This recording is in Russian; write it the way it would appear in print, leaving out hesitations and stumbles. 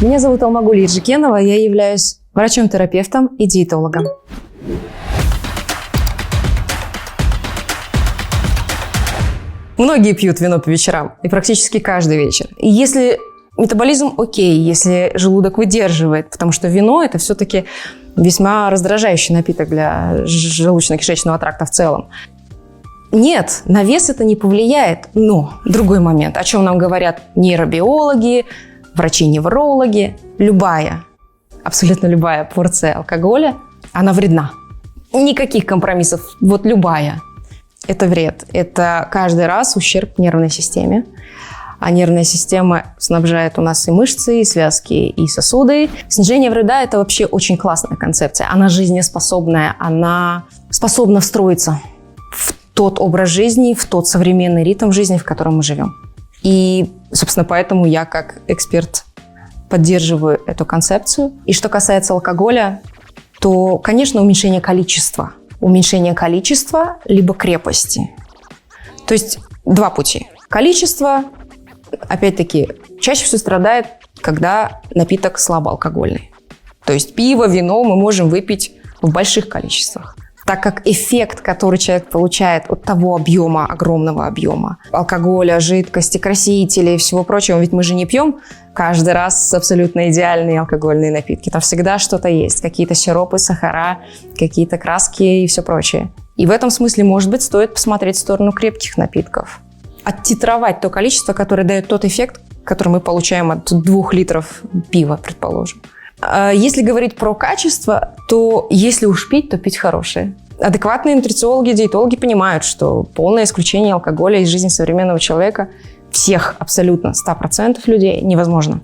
Меня зовут Алмагуль Ерджикенова, я являюсь врачом-терапевтом и диетологом. Многие пьют вино по вечерам, и практически каждый вечер. И если метаболизм окей, если желудок выдерживает, потому что вино – это все-таки весьма раздражающий напиток для желудочно-кишечного тракта в целом. Нет, на вес это не повлияет, но другой момент, о чем нам говорят нейробиологи, врачи-неврологи, абсолютно любая порция алкоголя, она вредна. Никаких компромиссов, вот любая. Это вред. Это каждый раз ущерб нервной системе. А нервная система снабжает у нас и мышцы, и связки, и сосуды. Снижение вреда – это вообще очень классная концепция. Она жизнеспособная, она способна встроиться в тот образ жизни, в тот современный ритм жизни, в котором мы живем. И, собственно, поэтому я как эксперт поддерживаю эту концепцию. И что касается алкоголя, то, конечно, уменьшение количества. Уменьшение количества либо крепости. То есть два пути. Количество, опять-таки, чаще всего страдает, когда напиток слабоалкогольный. То есть пиво, вино мы можем выпить в больших количествах. Так как эффект, который человек получает от того объема, огромного объема алкоголя, жидкости, красителей и всего прочего, ведь мы же не пьем каждый раз абсолютно идеальные алкогольные напитки. Там всегда что-то есть, какие-то сиропы, сахара, какие-то краски и все прочее. И в этом смысле, может быть, стоит посмотреть в сторону крепких напитков. Оттитровать то количество, которое дает тот эффект, который мы получаем от 2 литров пива, предположим. Если говорить про качество, то если уж пить, то пить хорошее. Адекватные нутрициологи, диетологи понимают, что полное исключение алкоголя из жизни современного человека всех абсолютно 100% людей невозможно.